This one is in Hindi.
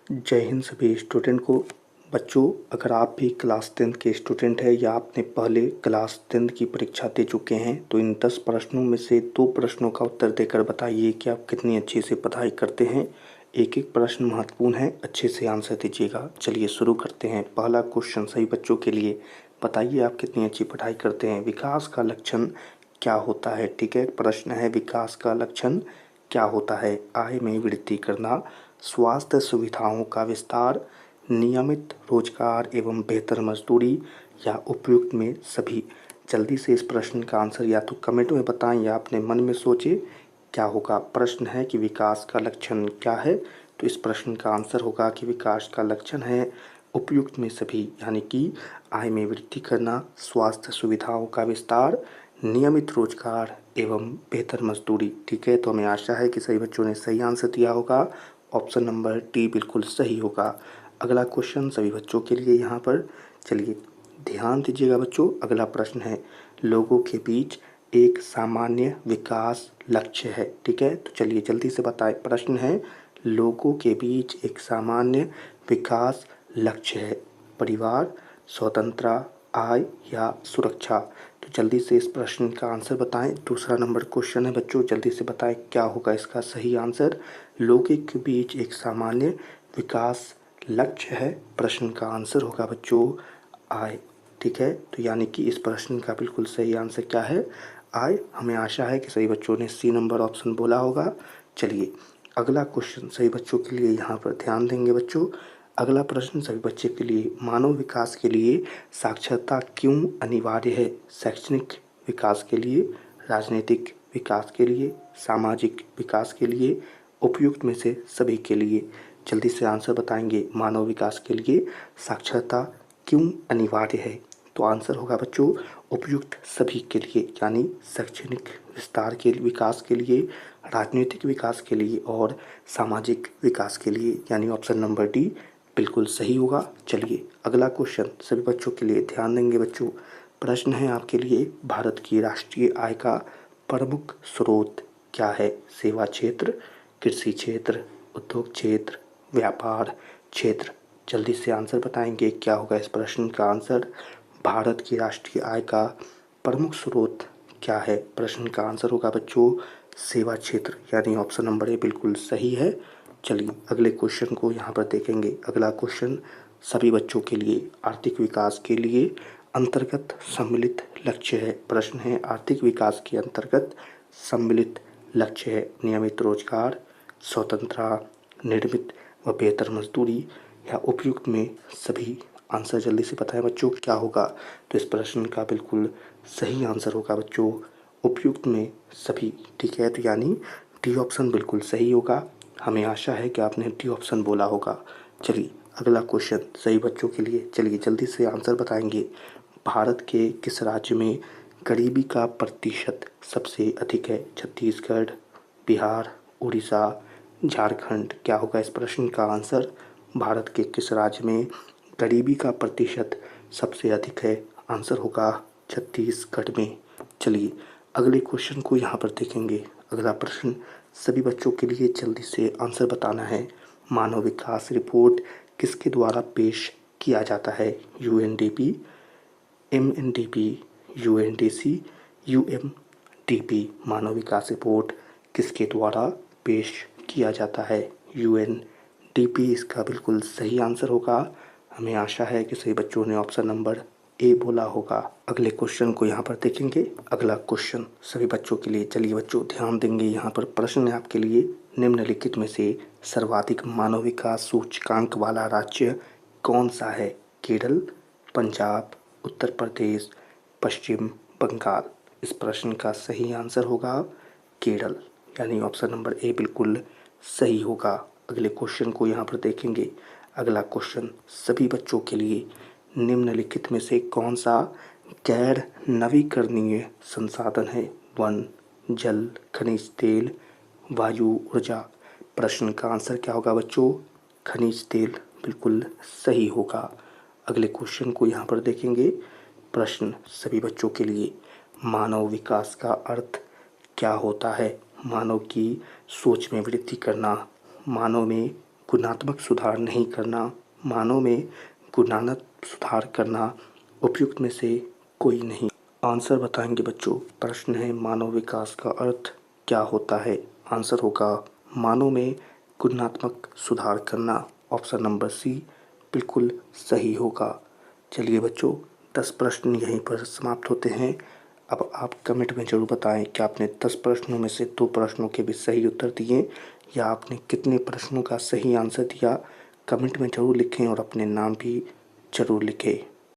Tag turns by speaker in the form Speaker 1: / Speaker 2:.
Speaker 1: जय हिंद सभी स्टूडेंट को। बच्चों, अगर आप भी क्लास 10 के स्टूडेंट हैं या आपने पहले क्लास 10 की परीक्षा दे चुके हैं तो इन 10 प्रश्नों में से 2 प्रश्नों का उत्तर देकर बताइए कि आप कितनी अच्छे से पढ़ाई करते हैं। एक एक प्रश्न महत्वपूर्ण है, अच्छे से आंसर दीजिएगा। चलिए शुरू करते हैं। पहला क्वेश्चन सभी बच्चों के लिए, बताइए आप कितनी अच्छी पढ़ाई करते हैं। विकास का लक्षण क्या होता है? ठीक है, प्रश्न है विकास का लक्षण क्या होता है? आय में वृद्धि करना, स्वास्थ्य सुविधाओं का विस्तार, नियमित रोजगार एवं बेहतर मजदूरी, या उपयुक्त में सभी। जल्दी से इस प्रश्न का आंसर या तो कमेंट में बताएं या अपने मन में सोचें क्या होगा। प्रश्न है कि विकास का लक्षण क्या है, तो इस प्रश्न का आंसर होगा कि विकास का लक्षण है उपयुक्त में सभी, यानी कि आय में वृद्धि करना, स्वास्थ्य सुविधाओं का विस्तार, नियमित रोजगार एवं बेहतर मजदूरी। ठीक है, तो हमें आशा है कि सभी बच्चों ने सही आंसर दिया होगा। ऑप्शन नंबर डी बिल्कुल सही होगा। अगला क्वेश्चन सभी बच्चों के लिए यहाँ पर, चलिए ध्यान दीजिएगा बच्चों। अगला प्रश्न है लोगों के बीच एक सामान्य विकास लक्ष्य है। ठीक है, तो चलिए जल्दी से बताएं। प्रश्न है लोगों के बीच एक सामान्य विकास लक्ष्य है, परिवार, स्वतंत्रता, आय या सुरक्षा। तो जल्दी से इस प्रश्न का आंसर बताएं। दूसरा नंबर क्वेश्चन है बच्चों, जल्दी से बताएं क्या होगा इसका सही आंसर। लोगों के बीच एक सामान्य विकास लक्ष्य है, प्रश्न का आंसर होगा बच्चों आय। ठीक है, तो यानी कि इस प्रश्न का बिल्कुल सही आंसर क्या है? आय। हमें आशा है कि सही बच्चों ने सी नंबर ऑप्शन बोला होगा। चलिए अगला क्वेश्चन सही बच्चों के लिए यहाँ पर ध्यान देंगे बच्चों। अगला प्रश्न सभी बच्चे के लिए, मानव विकास के लिए साक्षरता क्यों अनिवार्य है? शैक्षणिक विकास के लिए, राजनीतिक विकास के लिए, सामाजिक विकास के लिए, उपयुक्त में से सभी के लिए। जल्दी से आंसर बताएंगे। मानव विकास के लिए साक्षरता क्यों अनिवार्य है? तो आंसर होगा बच्चों उपयुक्त सभी के लिए, यानी शैक्षणिक विस्तार के विकास के लिए, राजनीतिक विकास के लिए और सामाजिक विकास के लिए, यानी ऑप्शन नंबर डी बिल्कुल सही होगा। चलिए अगला क्वेश्चन सभी बच्चों के लिए ध्यान देंगे बच्चों। प्रश्न है आपके लिए, भारत की राष्ट्रीय आय का प्रमुख स्रोत क्या है? सेवा क्षेत्र, कृषि क्षेत्र, उद्योग क्षेत्र, व्यापार क्षेत्र। जल्दी से आंसर बताएंगे क्या होगा इस प्रश्न का आंसर। भारत की राष्ट्रीय आय का प्रमुख स्रोत क्या है? प्रश्न का आंसर होगा बच्चों सेवा क्षेत्र, यानी ऑप्शन नंबर ए बिल्कुल सही है। चलिए अगले क्वेश्चन को यहाँ पर देखेंगे। अगला क्वेश्चन सभी बच्चों के लिए, आर्थिक विकास के लिए अंतर्गत सम्मिलित लक्ष्य है। प्रश्न है आर्थिक विकास के अंतर्गत सम्मिलित लक्ष्य है, नियमित रोजगार, स्वतंत्रता, निर्मित व बेहतर मजदूरी या उपयुक्त में सभी। आंसर जल्दी से बताएं बच्चों क्या होगा। तो इस प्रश्न का बिल्कुल सही आंसर होगा बच्चों उपयुक्त में सभी। ठीक है, तो यानी डी ऑप्शन बिल्कुल सही होगा। हमें आशा है कि आपने डी ऑप्शन बोला होगा। चलिए अगला क्वेश्चन सही बच्चों के लिए, चलिए जल्दी से आंसर बताएंगे। भारत के किस राज्य में गरीबी का प्रतिशत सबसे अधिक है? छत्तीसगढ़, बिहार, उड़ीसा, झारखंड। क्या होगा इस प्रश्न का आंसर? भारत के किस राज्य में गरीबी का प्रतिशत सबसे अधिक है? आंसर होगा छत्तीसगढ़ में। चलिए अगले क्वेश्चन को यहाँ पर देखेंगे। अगला प्रश्न सभी बच्चों के लिए जल्दी से आंसर बताना है। मानव विकास रिपोर्ट किसके द्वारा पेश किया जाता है? यूएनडीपी, एमएनडीपी, यूएनडीसी, यूएमडीपी। मानव विकास रिपोर्ट किसके द्वारा पेश किया जाता है? यूएनडीपी इसका बिल्कुल सही आंसर होगा। हमें आशा है कि सही बच्चों ने ऑप्शन नंबर ए बोला होगा। अगले क्वेश्चन को यहाँ पर देखेंगे। अगला क्वेश्चन सभी बच्चों के लिए, चलिए बच्चों ध्यान देंगे। यहाँ पर प्रश्न है आपके लिए, निम्नलिखित में से सर्वाधिक मानव विकास सूचकांक वाला राज्य कौन सा है? केरल, पंजाब, उत्तर प्रदेश, पश्चिम बंगाल। इस प्रश्न का सही आंसर होगा केरल, यानी ऑप्शन नंबर ए बिल्कुल सही होगा। अगले क्वेश्चन को यहाँ पर देखेंगे। अगला क्वेश्चन सभी बच्चों के लिए, निम्नलिखित में से कौन सा गैर नवीकरणीय संसाधन है? वन, जल, खनिज तेल, वायु ऊर्जा। प्रश्न का आंसर क्या होगा बच्चों? खनिज तेल बिल्कुल सही होगा। अगले क्वेश्चन को यहाँ पर देखेंगे। प्रश्न सभी बच्चों के लिए, मानव विकास का अर्थ क्या होता है? मानव की सोच में वृद्धि करना, मानव में गुणात्मक सुधार नहीं करना, मानव में गुणात्मक सुधार करना उपयुक्त में से कोई नहीं। आंसर बताएंगे बच्चों। प्रश्न है मानव विकास का अर्थ क्या होता है। आंसर होगा मानव में गुणात्मक सुधार करना। ऑप्शन नंबर सी बिल्कुल सही होगा। चलिए बच्चों 10 प्रश्न यहीं पर समाप्त होते हैं। अब आप कमेंट में ज़रूर बताएं कि आपने 10 प्रश्नों में से 2 प्रश्नों के भी सही उत्तर दिए या आपने कितने प्रश्नों का सही आंसर दिया। कमेंट में ज़रूर लिखें और अपने नाम भी ज़रूर लिखें।